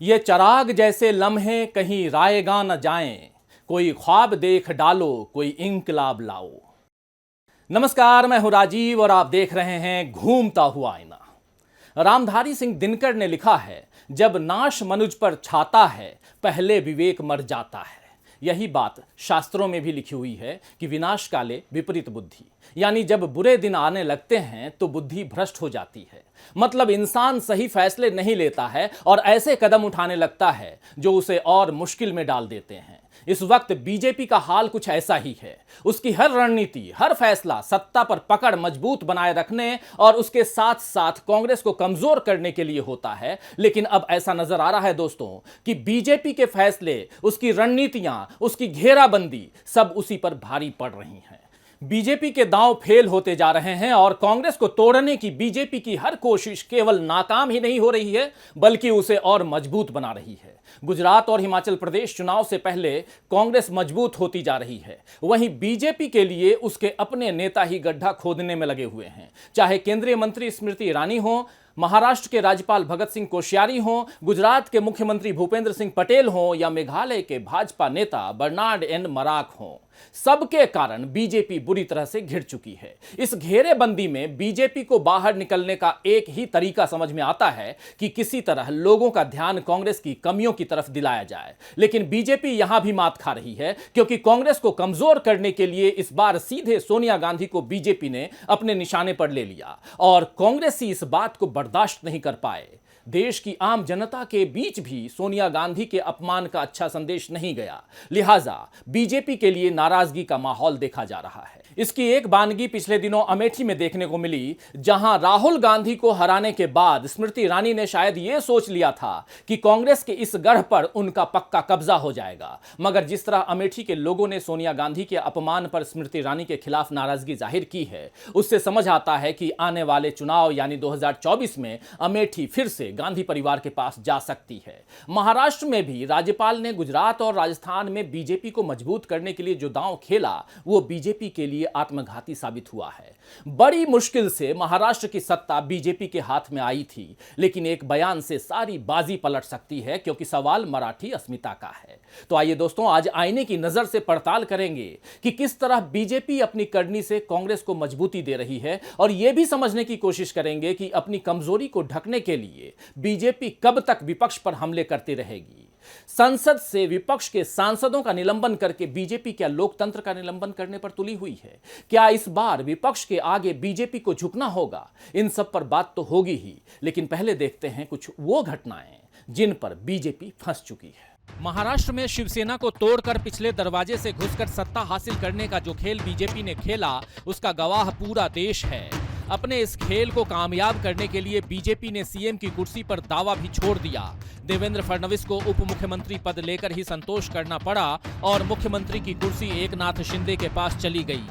ये चराग जैसे लम्हे कहीं रायगा न जाएं, कोई ख्वाब देख डालो, कोई इंकलाब लाओ। नमस्कार, मैं हूं राजीव और आप देख रहे हैं घूमता हुआ आईना। रामधारी सिंह दिनकर ने लिखा है, जब नाश मनुज पर छाता है, पहले विवेक मर जाता है। यही बात शास्त्रों में भी लिखी हुई है कि विनाश काले विपरीत बुद्धि, यानी जब बुरे दिन आने लगते हैं तो बुद्धि भ्रष्ट हो जाती है। मतलब इंसान सही फैसले नहीं लेता है और ऐसे कदम उठाने लगता है जो उसे और मुश्किल में डाल देते हैं। इस वक्त बीजेपी का हाल कुछ ऐसा ही है। उसकी हर रणनीति, हर फैसला सत्ता पर पकड़ मजबूत बनाए रखने और उसके साथ साथ कांग्रेस को कमजोर करने के लिए होता है। लेकिन अब ऐसा नजर आ रहा है दोस्तों कि बीजेपी के फैसले, उसकी रणनीतियां, उसकी घेराबंदी सब उसी पर भारी पड़ रही हैं। बीजेपी के दांव फेल होते जा रहे हैं और कांग्रेस को तोड़ने की बीजेपी की हर कोशिश केवल नाकाम ही नहीं हो रही है, बल्कि उसे और मजबूत बना रही है। गुजरात और हिमाचल प्रदेश चुनाव से पहले कांग्रेस मजबूत होती जा रही है, वहीं बीजेपी के लिए उसके अपने नेता ही गड्ढा खोदने में लगे हुए हैं। चाहे केंद्रीय मंत्री स्मृति ईरानी हो, महाराष्ट्र के राज्यपाल भगत सिंह कोश्यारी हों, गुजरात के मुख्यमंत्री भूपेंद्र सिंह पटेल हों या मेघालय के भाजपा नेता बर्नार्ड एन मराक हों, सबके कारण बीजेपी बुरी तरह से घिर चुकी है। इस घेरेबंदी में बीजेपी को बाहर निकलने का एक ही तरीका समझ में आता है कि किसी तरह लोगों का ध्यान कांग्रेस की कमियों की तरफ दिलाया जाए। लेकिन बीजेपी यहां भी मात खा रही है, क्योंकि कांग्रेस को कमजोर करने के लिए इस बार सीधे सोनिया गांधी को बीजेपी ने अपने निशाने पर ले लिया और कांग्रेसी इस बात को बर्दाश्त नहीं कर पाए। देश की आम जनता के बीच भी सोनिया गांधी के अपमान का अच्छा संदेश नहीं गया, लिहाजा बीजेपी के लिए नाराजगी का माहौल देखा जा रहा है। इसकी एक बानगी पिछले दिनों अमेठी में देखने को मिली, जहां राहुल गांधी को हराने के बाद स्मृति ईरानी ने शायद यह सोच लिया था कि कांग्रेस के इस गढ़ पर उनका पक्का कब्जा हो जाएगा। मगर जिस तरह अमेठी के लोगों ने सोनिया गांधी के अपमान पर स्मृति ईरानी के खिलाफ नाराजगी जाहिर की है, उससे समझ आता है कि आने वाले चुनाव यानी 2024 में अमेठी फिर से गांधी परिवार के पास जा सकती है। महाराष्ट्र में भी राज्यपाल ने गुजरात और राजस्थान में बीजेपी को मजबूत करने के लिए जो दांव खेला, वो बीजेपी के लिए आत्मघाती साबित हुआ है। बड़ी मुश्किल से महाराष्ट्र की सत्ता बीजेपी के हाथ में आई थी, लेकिन एक बयान से सारी बाजी पलट सकती है, क्योंकि सवाल मराठी अस्मिता का है। तो आइए दोस्तों, आज आईने की नजर से पड़ताल करेंगे कि किस तरह बीजेपी अपनी करनी से कांग्रेस को मजबूती दे रही है, और यह भी समझने की कोशिश करेंगे कि अपनी कमजोरी को ढकने के लिए बीजेपी कब तक विपक्ष पर हमले करती रहेगी। संसद से विपक्ष के सांसदों का निलंबन करके बीजेपी क्या लोकतंत्र का निलंबन करने पर तुली हुई है? क्या इस बार विपक्ष के आगे बीजेपी को झुकना होगा? इन सब पर बात तो होगी ही, लेकिन पहले देखते हैं कुछ वो घटनाएं जिन पर बीजेपी फंस चुकी है। महाराष्ट्र में शिवसेना को तोड़कर पिछले दरवाजे से घुसकर सत्ता हासिल करने का जो खेल बीजेपी ने खेला, उसका गवाह पूरा देश है। अपने इस खेल को कामयाब करने के लिए बीजेपी ने सीएम की कुर्सी पर दावा भी छोड़ दिया। देवेंद्र फडणवीस को उप मुख्यमंत्री पद लेकर ही संतोष करना पड़ा और मुख्यमंत्री की कुर्सी एकनाथ शिंदे के पास चली गई।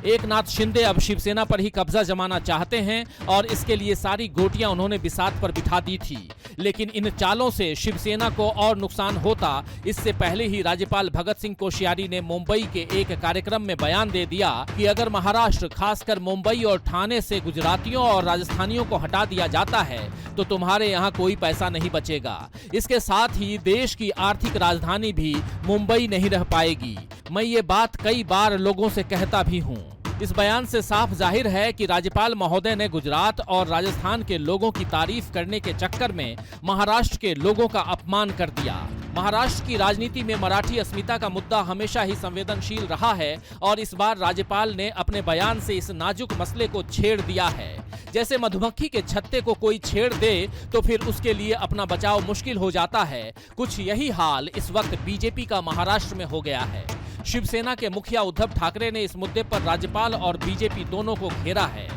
एकनाथ शिंदे अब शिवसेना पर ही कब्जा जमाना चाहते हैं और इसके लिए सारी गोटियां उन्होंने बिसात पर बिठा दी थी। लेकिन इन चालों से शिवसेना को और नुकसान होता, इससे पहले ही राज्यपाल भगत सिंह कोश्यारी ने मुंबई के एक कार्यक्रम में बयान दे दिया कि अगर महाराष्ट्र, खासकर मुंबई और ठाणे से गुजरातियों और राजस्थानियों को हटा दिया जाता है तो तुम्हारे यहाँ कोई पैसा नहीं बचेगा। इसके साथ ही देश की आर्थिक राजधानी भी मुंबई नहीं रह पाएगी। मैं ये बात कई बार लोगों से कहता भी हूँ। इस बयान से साफ जाहिर है कि राज्यपाल महोदय ने गुजरात और राजस्थान के लोगों की तारीफ करने के चक्कर में महाराष्ट्र के लोगों का अपमान कर दिया। महाराष्ट्र की राजनीति में मराठी अस्मिता का मुद्दा हमेशा ही संवेदनशील रहा है और इस बार राज्यपाल ने अपने बयान से इस नाजुक मसले को छेड़ दिया है। जैसे मधुमक्खी के छत्ते को कोई छेड़ दे तो फिर उसके लिए अपना बचाव मुश्किल हो जाता है। कुछ यही हाल इस वक्त बीजेपी का महाराष्ट्र में हो गया है। शिवसेना के मुखिया उद्धव ठाकरे ने इस मुद्दे पर राज्यपाल और बीजेपी दोनों को घेरा है।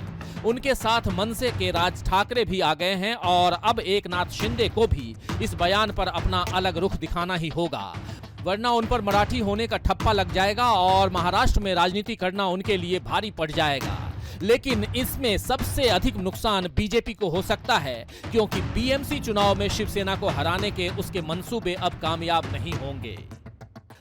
उनके साथ मनसे के राज ठाकरे भी आ गए हैं और अब एकनाथ शिंदे को भी इस बयान पर अपना अलग रुख दिखाना ही होगा, वरना उन पर मराठी होने का ठप्पा लग जाएगा और महाराष्ट्र में राजनीति करना उनके लिए भारी पड़ जाएगा। लेकिन इसमें सबसे अधिक नुकसान बीजेपी को हो सकता है, क्योंकि बीएमसी चुनाव में शिवसेना को हराने के उसके मंसूबे अब कामयाब नहीं होंगे।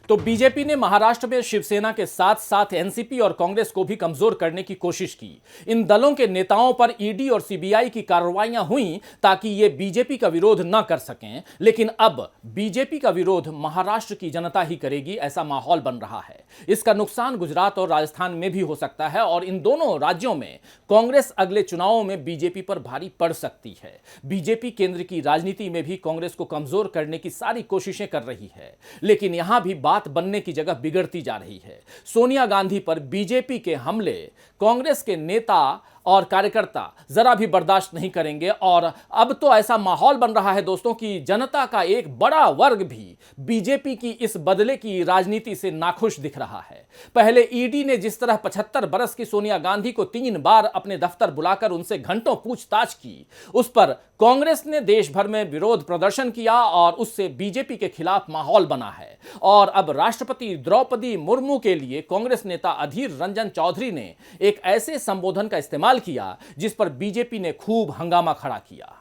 तो बीजेपी ने महाराष्ट्र में शिवसेना के साथ साथ एनसीपी और कांग्रेस को भी कमजोर करने की कोशिश की। इन दलों के नेताओं पर ईडी और सीबीआई की कार्रवाइयां हुई ताकि ये बीजेपी का विरोध न कर सकें, लेकिन अब बीजेपी का विरोध महाराष्ट्र की जनता ही करेगी, ऐसा माहौल बन रहा है। इसका नुकसान गुजरात और राजस्थान में भी हो सकता है और इन दोनों राज्यों में कांग्रेस अगले चुनावों में बीजेपी पर भारी पड़ सकती है। बीजेपी केंद्र की राजनीति में भी कांग्रेस को कमजोर करने की सारी कोशिशें कर रही है, लेकिन यहां भी बात बनने की जगह बिगड़ती जा रही है। सोनिया गांधी पर बीजेपी के हमले कांग्रेस के नेता और कार्यकर्ता जरा भी बर्दाश्त नहीं करेंगे और अब तो ऐसा माहौल बन रहा है दोस्तों कि जनता का एक बड़ा वर्ग भी बीजेपी की इस बदले की राजनीति से नाखुश दिख रहा है। पहले ईडी ने जिस तरह 75 बरस की सोनिया गांधी को 3 बार अपने दफ्तर बुलाकर उनसे घंटों पूछताछ की, उस पर कांग्रेस ने देश भर में विरोध प्रदर्शन किया और उससे बीजेपी के खिलाफ माहौल बना है। और अब राष्ट्रपति द्रौपदी मुर्मू के लिए कांग्रेस नेता अधीर रंजन चौधरी ने एक ऐसे संबोधन का इस्तेमाल किया जिस पर बीजेपी ने खूब हंगामा खड़ा किया।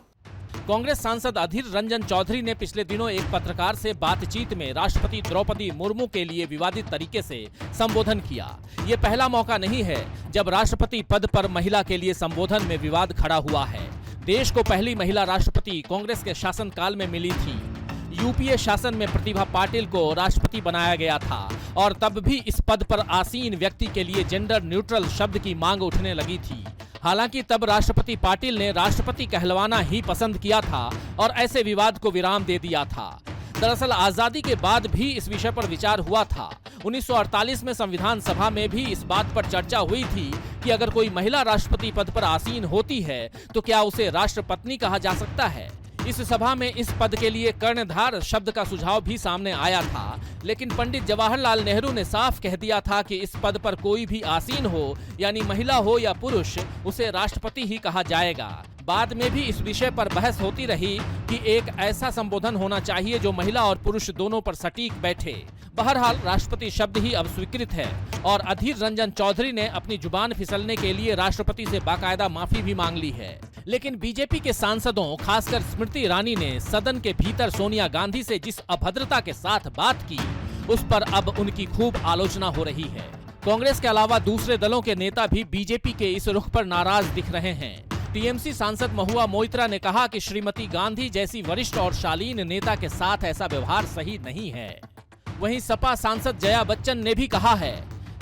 कांग्रेस सांसद अधीर रंजन चौधरी ने पिछले दिनों एक पत्रकार से बातचीत में राष्ट्रपति द्रौपदी मुर्मू के लिए विवादित तरीके से संबोधन किया। ये पहला मौका नहीं है जब राष्ट्रपति पद पर महिला के लिए संबोधन में विवाद खड़ा हुआ है। देश को पहली महिला राष्ट्रपति कांग्रेस के शासनकाल में मिली थी। यूपीए शासन में प्रतिभा पाटिल को राष्ट्रपति बनाया गया था और तब भी इस पद पर आसीन व्यक्ति के लिए जेंडर न्यूट्रल शब्द की मांग उठने लगी थी। हालांकि तब राष्ट्रपति पाटिल ने राष्ट्रपति कहलवाना ही पसंद किया था और ऐसे विवाद को विराम दे दिया था। दरअसल आजादी के बाद भी इस विषय पर विचार हुआ था। 1948 में संविधान सभा में भी इस बात पर चर्चा हुई थी कि अगर कोई महिला राष्ट्रपति पद पर आसीन होती है तो क्या उसे राष्ट्रपत्नी कहा जा सकता है। इस सभा में इस पद के लिए कर्णधार शब्द का सुझाव भी सामने आया था, लेकिन पंडित जवाहरलाल नेहरू ने साफ कह दिया था कि इस पद पर कोई भी आसीन हो, यानी महिला हो या पुरुष, उसे राष्ट्रपति ही कहा जाएगा। बाद में भी इस विषय पर बहस होती रही कि एक ऐसा संबोधन होना चाहिए जो महिला और पुरुष दोनों पर सटीक बैठे। बहरहाल राष्ट्रपति शब्द ही अब स्वीकृत है और अधीर रंजन चौधरी ने अपनी जुबान फिसलने के लिए राष्ट्रपति से बाकायदा माफी भी मांग ली है। लेकिन बीजेपी के सांसदों, खासकर स्मृति ईरानी ने सदन के भीतर सोनिया गांधी से जिस अभद्रता के साथ बात की, उस पर अब उनकी खूब आलोचना हो रही है। कांग्रेस के अलावा दूसरे दलों के नेता भी बीजेपी के इस रुख पर नाराज दिख रहे हैं। टीएमसी सांसद महुआ मोइत्रा ने कहा कि श्रीमती गांधी जैसी वरिष्ठ और शालीन नेता के साथ ऐसा व्यवहार सही नहीं है। वहीं सपा सांसद जया बच्चन ने भी कहा है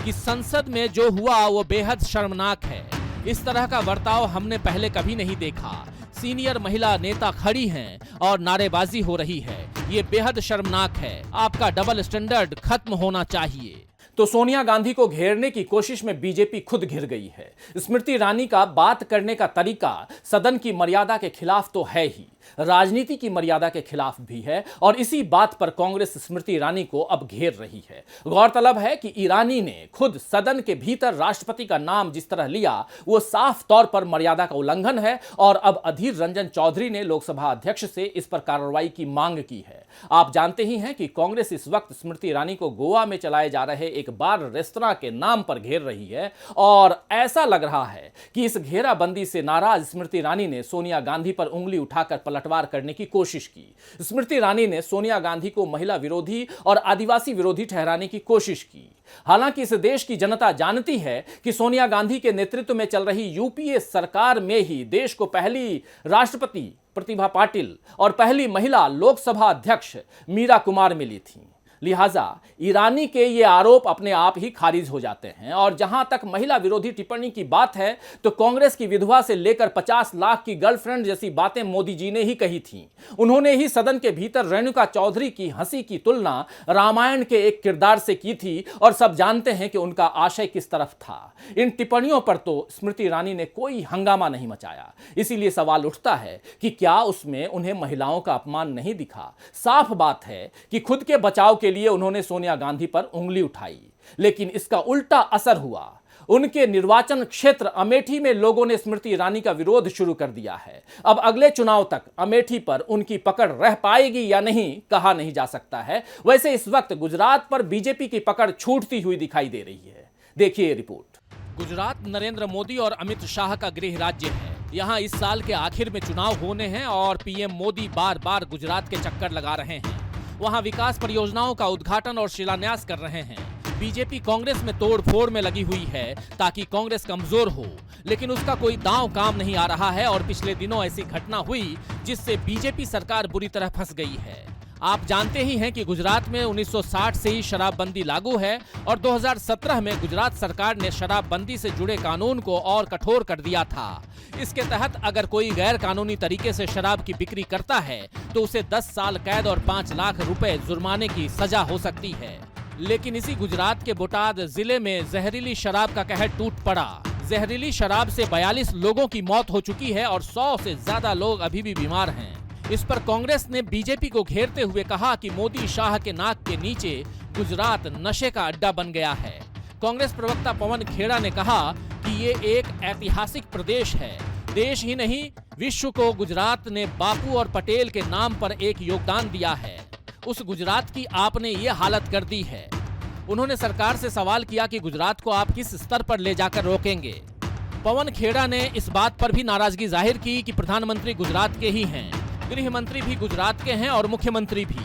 कि संसद में जो हुआ वो बेहद शर्मनाक है। इस तरह का बर्ताव हमने पहले कभी नहीं देखा। सीनियर महिला नेता खड़ी हैं और नारेबाजी हो रही है। ये बेहद शर्मनाक है। आपका डबल स्टैंडर्ड खत्म होना चाहिए। तो सोनिया गांधी को घेरने की कोशिश में बीजेपी खुद घिर गई है। स्मृति ईरानी का बात करने का तरीका सदन की मर्यादा के खिलाफ तो है ही, राजनीति की मर्यादा के खिलाफ भी है और इसी बात पर कांग्रेस स्मृति ईरानी को अब घेर रही है। गौरतलब है कि ईरानी ने खुद सदन के भीतर राष्ट्रपति का नाम जिस तरह लिया वो साफ तौर पर मर्यादा का उल्लंघन है और अब अधीर रंजन चौधरी ने लोकसभा अध्यक्ष से इस पर कार्रवाई की मांग की है। आप जानते ही हैं कि कांग्रेस इस वक्त स्मृति ईरानी को गोवा में चलाए जा रहे एक बार रेस्तरां के नाम पर घेर रही है और ऐसा लग रहा है कि इस घेराबंदी से नाराज स्मृति ईरानी ने सोनिया गांधी पर उंगली उठाकर पलटवार करने की कोशिश की। स्मृति ईरानी ने सोनिया गांधी को महिला विरोधी और आदिवासी विरोधी ठहराने की कोशिश की। हालांकि इस देश की जनता जानती है कि सोनिया गांधी के नेतृत्व में चल रही यूपीए सरकार में ही देश को पहली राष्ट्रपति प्रतिभा पाटिल और पहली महिला लोकसभा अध्यक्ष मीरा कुमार मिली थी। लिहाजा ईरानी के ये आरोप अपने आप ही खारिज हो जाते हैं। और जहां तक महिला विरोधी टिप्पणी की बात है तो कांग्रेस की विधवा से लेकर 50 लाख की गर्लफ्रेंड जैसी बातें मोदी जी ने ही कही थीं। उन्होंने ही सदन के भीतर रेणुका चौधरी की हंसी की तुलना रामायण के एक किरदार से की थी और सब जानते हैं कि उनका आशय किस तरफ था। इन टिप्पणियों पर तो स्मृति ईरानी ने कोई हंगामा नहीं मचाया। इसीलिए सवाल उठता है कि क्या उसमें उन्हें महिलाओं का अपमान नहीं दिखा। साफ बात है कि खुद के बचाव के लिए उन्होंने सोनिया गांधी पर उंगली उठाई, लेकिन इसका उल्टा असर हुआ। उनके निर्वाचन क्षेत्र अमेठी में लोगों ने स्मृति ईरानी का विरोध शुरू कर दिया है। अब अगले चुनाव तक अमेठी पर उनकी पकड़ रह पाएगी या नहीं कहा नहीं जा सकता है। वैसे इस वक्त गुजरात पर बीजेपी की पकड़ छूटती हुई दिखाई दे रही है। देखिए रिपोर्ट। गुजरात नरेंद्र मोदी और अमित शाह का गृह राज्य है। यहाँ इस साल के आखिर में चुनाव होने हैं और पीएम मोदी बार बार गुजरात के चक्कर लगा रहे हैं। वहां विकास परियोजनाओं का उद्घाटन और शिलान्यास कर रहे हैं। बीजेपी कांग्रेस में तोड़-फोड़ में लगी हुई है ताकि कांग्रेस कमजोर हो, लेकिन उसका कोई दांव काम नहीं आ रहा है और पिछले दिनों ऐसी घटना हुई जिससे बीजेपी सरकार बुरी तरह फंस गई है। आप जानते ही हैं कि गुजरात में 1960 से ही शराबबंदी लागू है और 2017 में गुजरात सरकार ने शराबबंदी से जुड़े कानून को और कठोर कर दिया था। इसके तहत अगर कोई गैर कानूनी तरीके से शराब की बिक्री करता है तो उसे 10 साल कैद और 5 लाख रुपए जुर्माने की सजा हो सकती है। लेकिन इसी गुजरात के बोटाद जिले में जहरीली शराब का कहर टूट पड़ा। जहरीली शराब से 42 लोगों की मौत हो चुकी है और 100 से ज्यादा लोग अभी भी बीमार हैं। इस पर कांग्रेस ने बीजेपी को घेरते हुए कहा कि मोदी शाह के नाक के नीचे गुजरात नशे का अड्डा बन गया है। कांग्रेस प्रवक्ता पवन खेड़ा ने कहा कि ये एक ऐतिहासिक प्रदेश है। देश ही नहीं, विश्व को गुजरात ने बापू और पटेल के नाम पर एक योगदान दिया है। उस गुजरात की आपने ये हालत कर दी है। उन्होंने सरकार से सवाल किया कि गुजरात को आप किस स्तर पर ले जाकर रोकेंगे। पवन खेड़ा ने इस बात पर भी नाराजगी जाहिर की कि प्रधानमंत्री गुजरात के ही हैं, गृह मंत्री भी गुजरात के हैं और मुख्यमंत्री भी,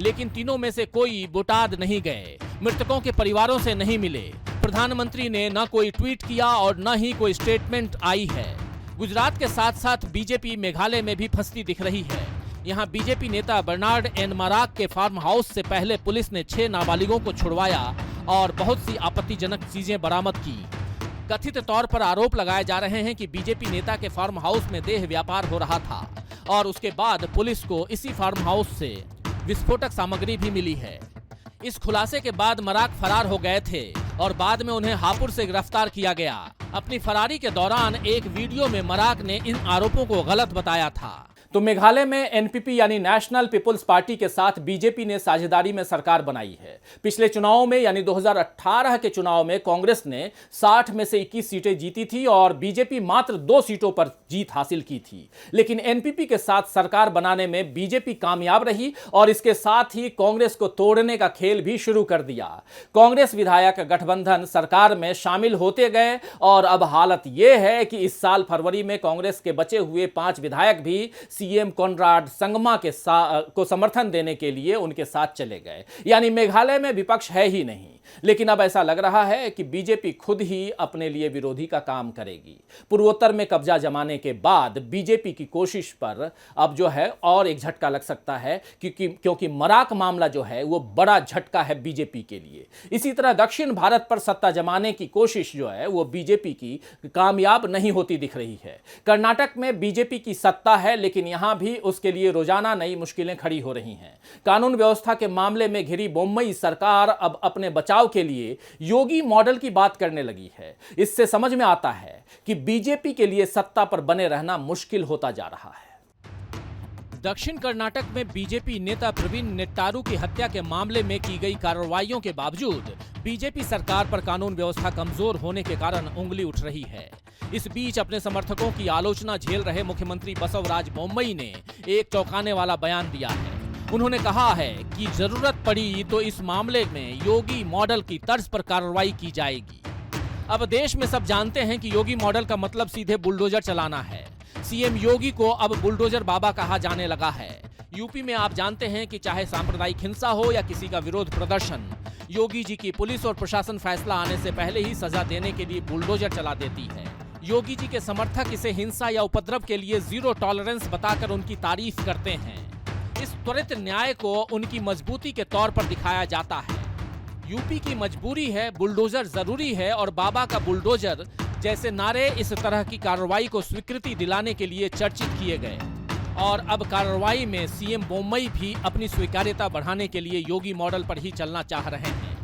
लेकिन तीनों में से कोई बोटाद नहीं गए, मृतकों के परिवारों से नहीं मिले। प्रधानमंत्री ने न कोई ट्वीट किया और न ही कोई स्टेटमेंट आई है। गुजरात के साथ साथ बीजेपी मेघालय में भी फंसती दिख रही है। यहाँ बीजेपी नेता बर्नार्ड एन मराक के फार्म हाउस से पहले पुलिस ने 6 नाबालिगों को छुड़वाया और बहुत सी आपत्तिजनक चीजें बरामद की। कथित तौर पर आरोप लगाए जा रहे हैं कि बीजेपी नेता के फार्म हाउस में देह व्यापार हो रहा था और उसके बाद पुलिस को इसी फार्म हाउस से विस्फोटक सामग्री भी मिली है। इस खुलासे के बाद मराक फरार हो गए थे और बाद में उन्हें हापुड़ से गिरफ्तार किया गया। अपनी फरारी के दौरान एक वीडियो में मराक ने इन आरोपों को गलत बताया था। तो मेघालय में एनपीपी यानी नेशनल पीपुल्स पार्टी के साथ बीजेपी ने साझेदारी में सरकार बनाई है। पिछले चुनाव में यानी 2018 के चुनाव में कांग्रेस ने 60 में से 21 सीटें जीती थी और बीजेपी मात्र 2 सीटों पर जीत हासिल की थी। लेकिन एनपीपी के साथ सरकार बनाने में बीजेपी कामयाब रही और इसके साथ ही कांग्रेस को तोड़ने का खेल भी शुरू कर दिया। कांग्रेस विधायक गठबंधन सरकार में शामिल होते गए और अब हालत यह है कि इस साल फरवरी में कांग्रेस के बचे हुए 5 विधायक भी सीएम कॉनराड संगमा को समर्थन देने के लिए उनके साथ चले गए। यानी मेघालय में विपक्ष है ही नहीं। लेकिन अब ऐसा लग रहा है कि बीजेपी खुद ही अपने लिए विरोधी का काम करेगी। पूर्वोत्तर में कब्जा जमाने के बाद बीजेपी की कोशिश पर अब जो है और एक झटका लग सकता है क्योंकि मराक मामला जो है वो बड़ा झटका है बीजेपी के लिए। इसी तरह दक्षिण भारत पर सत्ता जमाने की कोशिश जो है वो बीजेपी की कामयाब नहीं होती दिख रही है। कर्नाटक में बीजेपी की सत्ता है लेकिन यहां भी उसके लिए रोजाना नई मुश्किलें खड़ी हो रही हैं। कानून व्यवस्था के मामले में घिरी बोम्मई सरकार अब अपने बचाव के लिए योगी मॉडल की बात करने लगी है। इससे समझ में आता है कि बीजेपी के लिए सत्ता पर बने रहना मुश्किल होता जा रहा है। दक्षिण कर्नाटक में बीजेपी नेता प्रवीण नेट्टारू की हत्या के मामले में की गई कार्रवाइयों के बावजूद बीजेपी सरकार पर कानून व्यवस्था कमजोर होने के कारण उंगली उठ रही है। इस बीच अपने समर्थकों की आलोचना झेल रहे मुख्यमंत्री बसवराज बोम्मई ने एक चौंकाने वाला बयान दिया है। उन्होंने कहा है कि जरूरत पड़ी तो इस मामले में योगी मॉडल की तर्ज पर कार्रवाई की जाएगी। अब देश में सब जानते हैं कि योगी मॉडल का मतलब सीधे बुलडोजर चलाना है। सीएम योगी को अब बुलडोजर बाबा कहा जाने लगा है। यूपी में आप जानते हैं कि चाहे सांप्रदायिक हिंसा हो या किसी का विरोध प्रदर्शन, योगी जी की पुलिस और प्रशासन फैसला आने से पहले ही सजा देने के लिए बुलडोजर चला देती है। योगी जी के समर्थक इसे हिंसा या उपद्रव के लिए जीरो टॉलरेंस बताकर उनकी तारीफ करते हैं। इस त्वरित न्याय को उनकी मजबूती के तौर पर दिखाया जाता है। यूपी की मजबूरी है, बुलडोजर जरूरी है और बाबा का बुलडोजर जैसे नारे इस तरह की कार्रवाई को स्वीकृति दिलाने के लिए चर्चित किए गए और अब कार्रवाई में सीएम बोम्मई भी अपनी स्वीकार्यता बढ़ाने के लिए योगी मॉडल पर ही चलना चाह रहे हैं।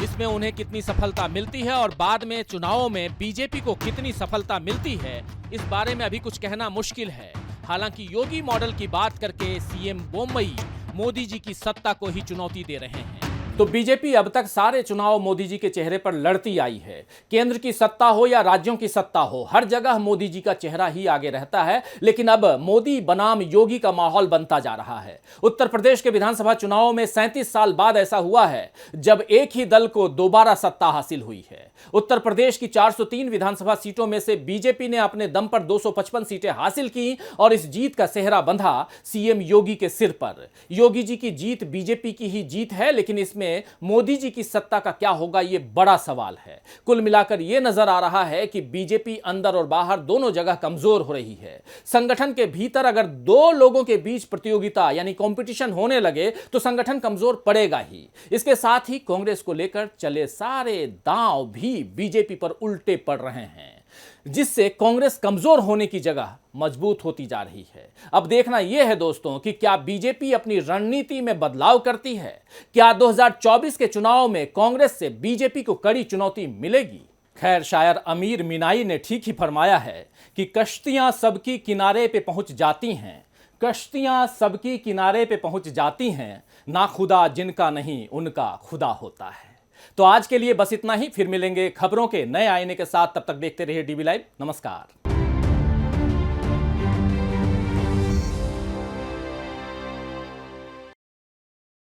इसमें उन्हें कितनी सफलता मिलती है और बाद में चुनावों में बीजेपी को कितनी सफलता मिलती है, इस बारे में अभी कुछ कहना मुश्किल है। हालांकि योगी मॉडल की बात करके सीएम बोम्मई मोदी जी की सत्ता को ही चुनौती दे रहे हैं। तो बीजेपी अब तक सारे चुनाव मोदी जी के चेहरे पर लड़ती आई है। केंद्र की सत्ता हो या राज्यों की सत्ता हो, हर जगह मोदी जी का चेहरा ही आगे रहता है। लेकिन अब मोदी बनाम योगी का माहौल बनता जा रहा है। उत्तर प्रदेश के विधानसभा चुनाव में 37 साल बाद ऐसा हुआ है जब एक ही दल को दोबारा सत्ता हासिल हुई है। उत्तर प्रदेश की 403 विधानसभा सीटों में से बीजेपी ने अपने दम पर 255 सीटें हासिल की और इस जीत का सेहरा बंधा सीएम योगी के सिर पर। योगी जी की जीत बीजेपी की ही जीत है, लेकिन इसमें मोदी जी की सत्ता का क्या होगा, यह बड़ा सवाल है। कुल मिलाकर यह नजर आ रहा है कि बीजेपी अंदर और बाहर दोनों जगह कमजोर हो रही है। संगठन के भीतर अगर दो लोगों के बीच प्रतियोगिता यानी कंपटीशन होने लगे तो संगठन कमजोर पड़ेगा ही। इसके साथ ही कांग्रेस को लेकर चले सारे दांव भी बीजेपी पर उल्टे पड़ रहे हैं, जिससे कांग्रेस कमजोर होने की जगह मजबूत होती जा रही है। अब देखना यह है दोस्तों कि क्या बीजेपी अपनी रणनीति में बदलाव करती है। क्या 2024 के चुनाव में कांग्रेस से बीजेपी को कड़ी चुनौती मिलेगी। खैर, शायर अमीर मीनाई ने ठीक ही फरमाया है कि कश्तियां सबकी किनारे पे पहुंच जाती हैं, कश्तियां सबकी किनारे पे पहुंच जाती हैं, ना खुदा जिनका नहीं उनका खुदा होता है। तो आज के लिए बस इतना ही। फिर मिलेंगे खबरों के नए आईने के साथ। तब तक देखते रहिए डीवी लाइव। नमस्कार।